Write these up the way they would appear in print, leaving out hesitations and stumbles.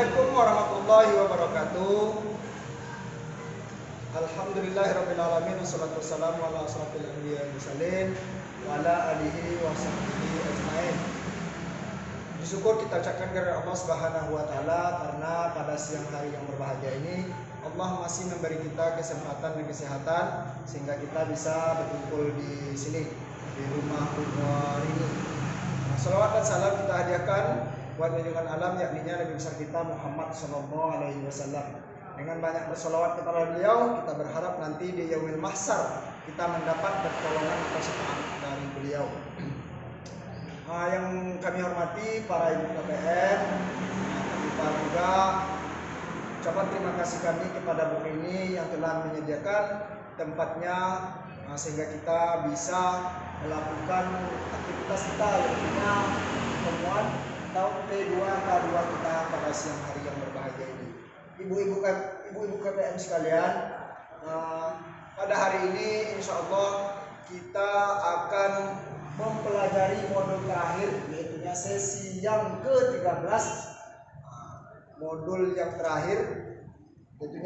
Assalamualaikum warahmatullahi wabarakatuh. Alhamdulillahirrabbilalamin. Wassalatu wassalamu ala asrafil anbiya wal mursalin wa ala alihi wa sahbihi ajmain. Bersyukur kita ucapkan kepada Allah Subhanahu wa taala karena pada siang hari yang berbahagia ini Allah masih memberi kita kesempatan dan kesehatan sehingga kita bisa berkumpul di sini di rumah Umar ini. Salawat dan salam kita hadiahkan buat junjungan alam yakni Nabi besar kita Muhammad sallallahu alaihi wasallam. Dengan banyak bersolawat kepada beliau, kita berharap nanti di yaumil mahsyar kita mendapat pertolongan atau syafaat dari beliau. Yang kami hormati para ibu KPM, kami juga ucapan terima kasih kami kepada Bu ini yang telah menyediakan tempatnya sehingga kita bisa melakukan aktivitas kita yaitu pertemuan tahun P2K2 kita pada siang hari yang berbahagia ini. Ibu-ibu KPM sekalian, pada hari ini insya Allah kita akan mempelajari modul terakhir yaitu sesi yang ke-13. Modul yang terakhir yaitu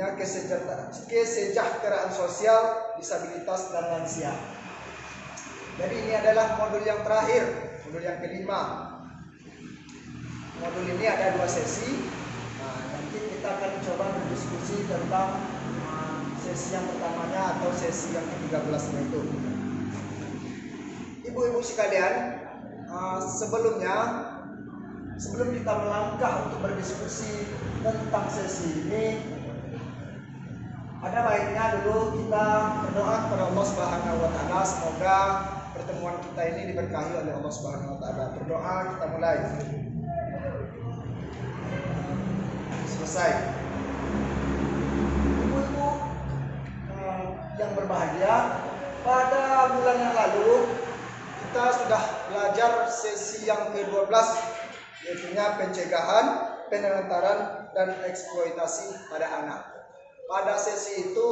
kesejahteraan sosial disabilitas dan lansia. Jadi ini adalah modul yang terakhir, modul yang kelima. Modul ini ada 2 sesi. Nanti kita akan coba berdiskusi tentang sesi yang pertamanya atau sesi yang ke-13 itu. Ibu-ibu sekalian, sebelum kita melangkah untuk berdiskusi tentang sesi ini, ada baiknya dulu kita berdoa kepada Allah Subhanahu wa taala semoga pertemuan kita ini diberkahi oleh Allah Subhanahu wa taala. Berdoa, kita mulai. Selesai. Ibu-ibu yang berbahagia, pada bulan yang lalu kita sudah belajar sesi yang ke-12 yaitu pencegahan, penelantaran dan eksploitasi pada anak. Pada sesi itu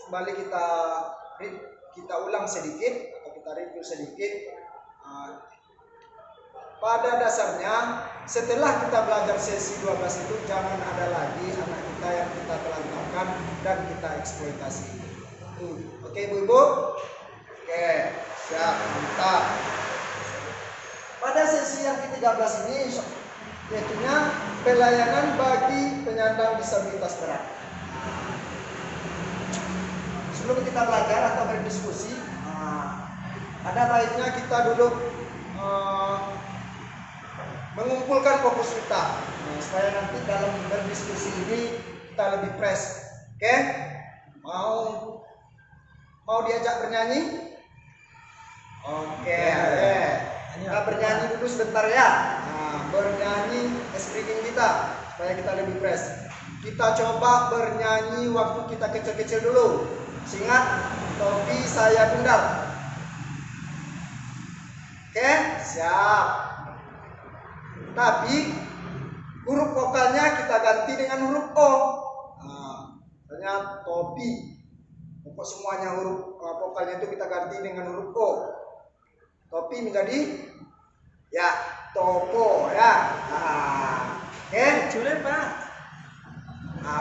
kembali kita ulang sedikit atau kita review sedikit. Pada dasarnya setelah kita belajar sesi 12 itu jangan ada lagi anak kita yang kita telantarkan dan kita eksploitasi. Oke ibu-ibu? Oke, siap, mantap. Pada sesi yang ke-13 ini yaitu pelayanan bagi penyandang disabilitas berat. Sebelum kita belajar atau berdiskusi, ada baiknya kita duduk mengumpulkan fokus kita supaya nanti dalam berdiskusi ini kita lebih fresh. Oke? Mau diajak bernyanyi? Oke. Kita bernyanyi dulu sebentar ya. Bernyanyi speaking kita supaya kita lebih fresh. Kita coba bernyanyi waktu kita kecil-kecil dulu. Ingat, topi saya bundar. Oke, siap. Tapi huruf vokalnya kita ganti dengan huruf O. Misalnya topi. Pokok semuanya huruf vokalnya itu kita ganti dengan huruf O. Topi menjadi ya topo ya. Oke, Sulit Pak.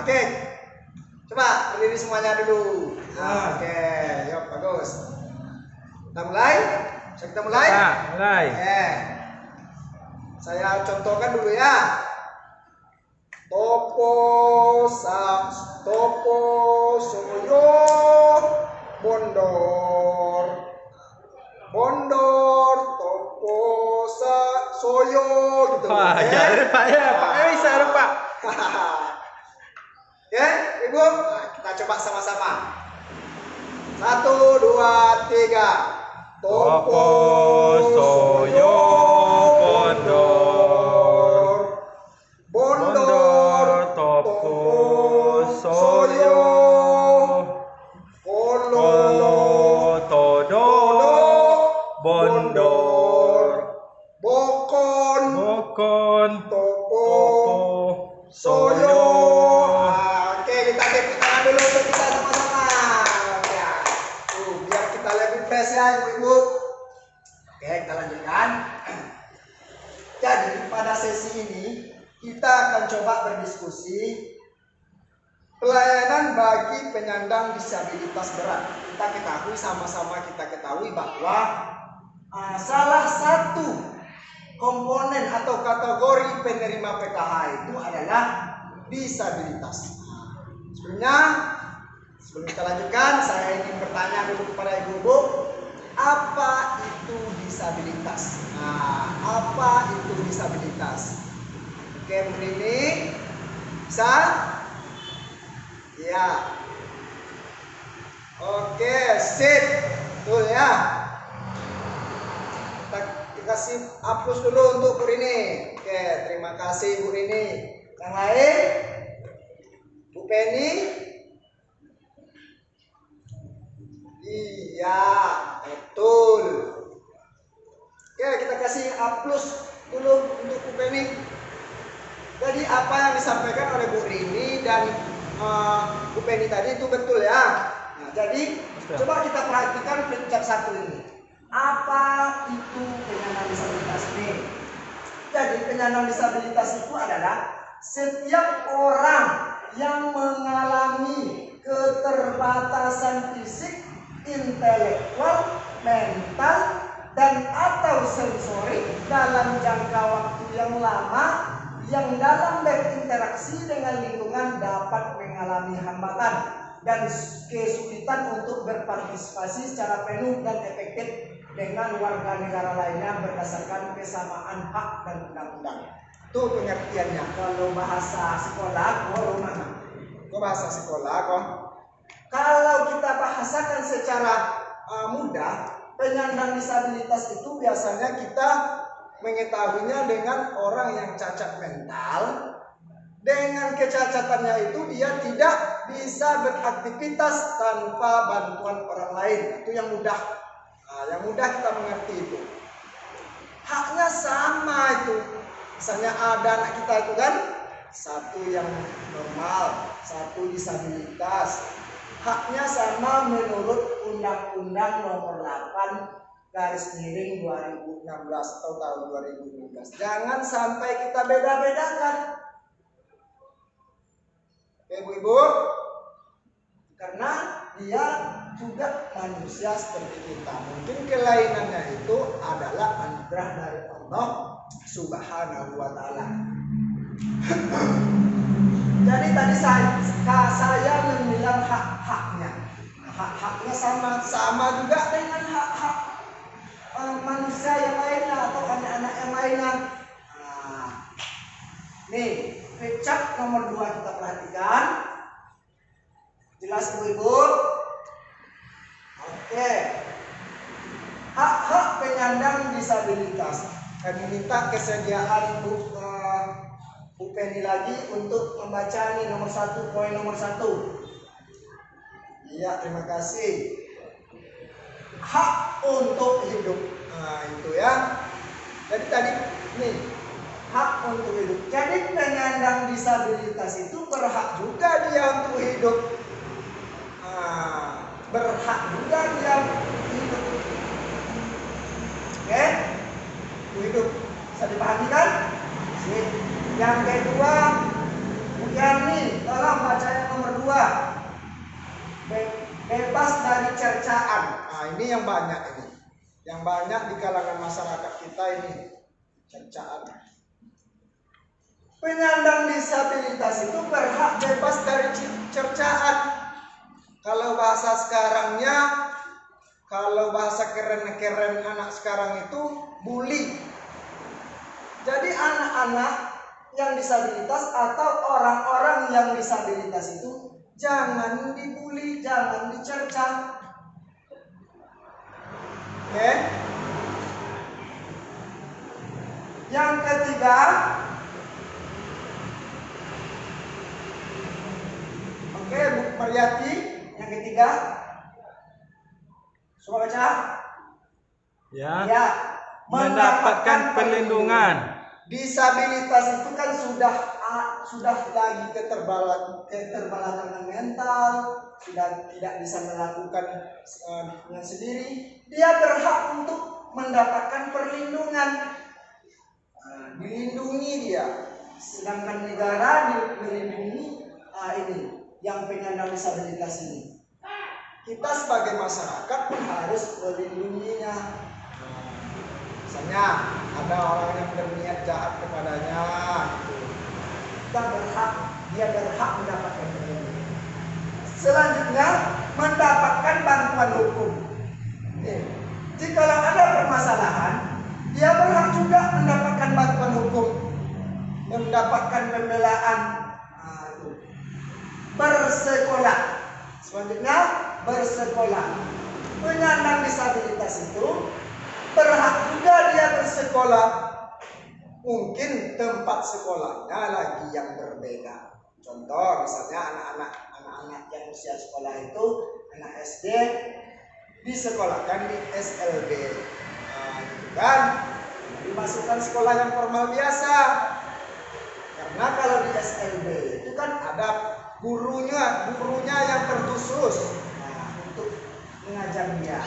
Oke. Coba berdiri semuanya dulu. Oke, yuk bagus. Kita mulai. Kita mulai. Mulai. Oke. Saya contohkan dulu ya. Topo soyo bondor topo soyo gitu. Ya, Pak ya, Pak bisa Pak. Ya, Ibu, kita coba sama-sama. 1, 2, 3. Topo soyo bondor topo soyo kolo todo bondor bokon topo soyo. Oke, kita tepuk tangan dulu untuk kita sama-sama. Ya. Biar kita lebih fresh ya, Ibu. Oke, kita lanjutkan. Jadi pada sesi ini kita akan coba berdiskusi pelayanan bagi penyandang disabilitas berat. Kita ketahui, sama-sama kita ketahui bahwa salah satu komponen atau kategori penerima PKH itu adalah disabilitas. Sebelum kita lanjutkan, saya ingin bertanya dulu kepada ibu-ibu, apa itu disabilitas? Apa itu disabilitas? Oke, begini bisa? Ya. Oke, sip. Betul ya. Kita kasih hapus dulu untuk Bu Rini. Oke, terima kasih Bu Rini. Yang lain? Bu Penny? Iya, betul. Oke, kita kasih hapus dulu untuk Bu Penny. Jadi apa yang disampaikan oleh Bu Rini dan Bu Penny tadi itu betul ya. Nah, jadi coba kita perhatikan pencak satu ini. Apa itu penyandang disabilitas ini? Jadi penyandang disabilitas itu adalah setiap orang yang mengalami keterbatasan fisik, intelektual, mental, dan atau sensori dalam jangka waktu yang lama yang dalam berinteraksi dengan lingkungan dapat mengalami hambatan dan kesulitan untuk berpartisipasi secara penuh dan efektif dengan warga negara lainnya berdasarkan kesamaan hak dan undang-undang. Itu pengertiannya. Kalau bahasa sekolah, bahasa sekolah kok. Kalau kita bahasakan secara mudah, penyandang disabilitas itu biasanya kita mengetahuinya dengan orang yang cacat mental. Dengan kecacatannya itu dia tidak bisa beraktivitas tanpa bantuan orang lain. Itu yang mudah. Yang mudah kita mengerti itu. Haknya sama itu. Misalnya ada anak kita itu kan, satu yang normal, satu disabilitas. Haknya sama menurut Undang-Undang Nomor 8/2016 atau tahun 2012. Jangan sampai kita beda-bedakan. Ibu-ibu, karena dia juga manusia seperti kita. Mungkin kelainannya itu adalah anugerah dari Allah Subhanahu wa Ta'ala. Jadi tadi saya membilang hak-haknya. Hak-haknya sama juga dengan hak-hak manusia yang lainnya atau anak-anak yang lainnya. Nih, pecak nomor 2 kita perhatikan. Jelas ibu-ibu? Oke. Hak-hak penyandang disabilitas. Kami minta kesediaan Bu Penny lagi untuk membaca nih poin nomor 1. Iya, terima kasih. Hak untuk hidup. Nah, itu ya. Jadi tadi nih, hak untuk hidup. Jadi penyandang disabilitas itu berhak juga dia untuk hidup. Berhak juga dia hidup. Oke? Hidup. Bisa dipahami kan? Yang kedua, Yani, tolong baca yang nomor 2. Bebas dari cercaan. Ini yang banyak ini. Yang banyak di kalangan masyarakat kita ini cercaan. Penyandang disabilitas itu berhak bebas dari cercaan. Kalau bahasa sekarangnya, kalau bahasa keren-keren anak sekarang itu bully. Jadi anak-anak yang disabilitas atau orang-orang yang disabilitas itu jangan dibully, jangan dicerca. Oke? Yang ketiga, oke, Bu Mariati, yang ketiga. Coba baca. Ya. Mendapatkan perlindungan. Disabilitas itu kan sudah lagi keterbelakangan mental, sudah tidak bisa melakukan dengan sendiri. Dia berhak untuk mendapatkan perlindungan, dilindungi dia. sedangkan negara melindungi ini yang penyandang disabilitas ini. Kita sebagai masyarakat pun harus melindunginya. Misalnya ada orang yang berniat jahat kepadanya, dia berhak mendapatkan perlindungan. Selanjutnya mendapatkan bantuan hukum. Jika ada permasalahan, dia berhak juga mendapatkan bantuan hukum, mendapatkan pembelaan, bersekolah. Selanjutnya bersekolah. Penyandang disabilitas itu berhak juga dia bersekolah. Mungkin tempat sekolahnya lagi yang berbeda. Contoh misalnya anak-anak yang usia sekolah itu anak SD disekolahkan di SLB, gitu kan? Dimasukkan sekolah yang formal biasa. Karena kalau di SLB itu kan ada gurunya yang terkhusus untuk mengajar dia.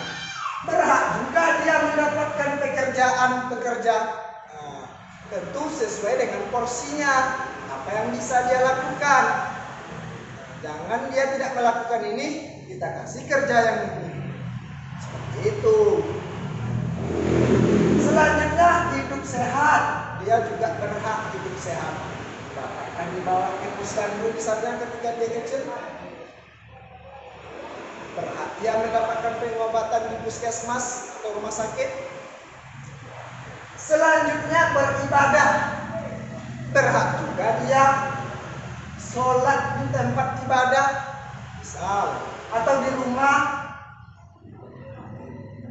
Berhak juga dia mendapatkan pekerjaan tentu sesuai dengan porsinya, apa yang bisa dia lakukan. Jangan dia tidak melakukan ini, kita kasih kerja yang lebih. Seperti itu. Selanjutnya hidup sehat, dia juga berhak hidup sehat. Akan dibawa ke puskesmas misalnya ketika dia kecil, berhak dia mendapatkan pengobatan di puskesmas atau rumah sakit. Selanjutnya beribadah, berhak juga dia sholat di tempat ibadah, misal atau di rumah.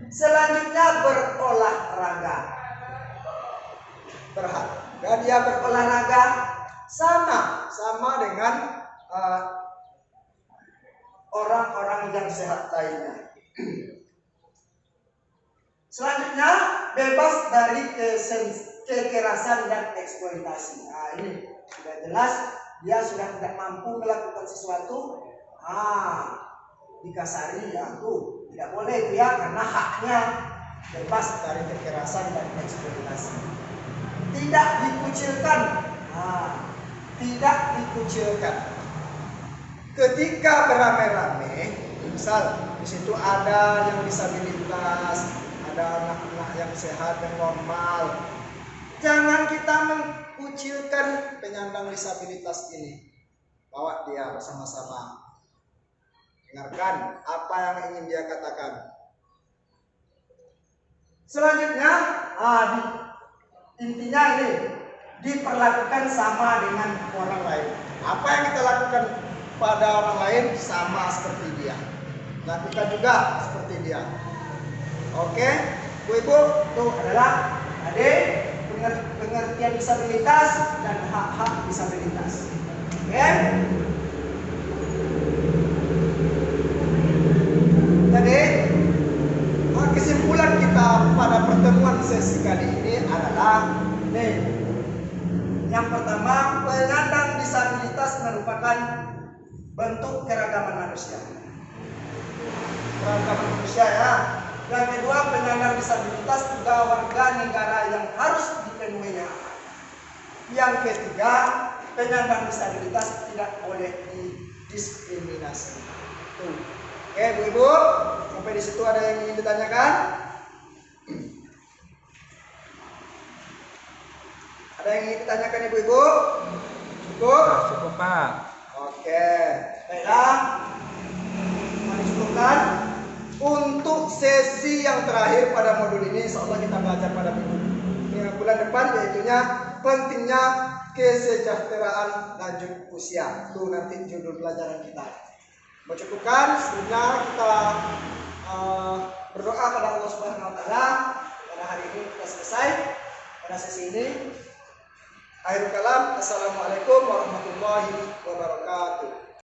Selanjutnya berolahraga, berhak juga dia berolahraga sama dengan orang-orang yang sehat lainnya. Selanjutnya bebas dari kekerasan dan eksploitasi. Ini sudah jelas, dia sudah tidak mampu melakukan sesuatu, dikasari, tuh tidak boleh dia karena haknya bebas dari kekerasan dan eksploitasi. Tidak dikucilkan, tidak dikucilkan. Ketika beramai-ramai, misal di situ ada yang disabilitas, ada anak-anak yang sehat dan normal, jangan kita mengkucilkan penyandang disabilitas ini. Bawa dia bersama-sama, dengarkan apa yang ingin dia katakan. Selanjutnya, intinya ini diperlakukan sama dengan orang lain. Apa yang kita lakukan pada orang lain sama seperti dia, lakukan juga seperti dia. Oke, ibu-ibu, itu adalah pengertian disabilitas dan hak-hak disabilitas. Oke. Jadi kesimpulan kita pada pertemuan sesi kali ini adalah yang pertama, penyandang disabilitas merupakan bentuk keragaman manusia. Keragaman manusia ya. Yang kedua, penyandang disabilitas juga warga negara yang harus dipenuhinya. Yang ketiga, penyandang disabilitas tidak boleh didiskriminasi. Oke, Bu-ibu, sampai di situ ada yang ingin ditanyakan? Ada yang ingin ditanyakan Ibu-ibu? Cukup? Cukup, Pak. Oke, baiklah. Mari cukupkan. Untuk sesi yang terakhir pada modul ini, insyaallah kita belajar pada bulan depan, yaitunya pentingnya kesejahteraan lanjut usia. Itu nanti judul pelajaran kita. Mencukupkan, sebelumnya kita berdoa pada Allah Subhanahu Wa Taala. Pada hari ini kita selesai pada sesi ini. Akhirul kalam, assalamualaikum warahmatullahi wabarakatuh.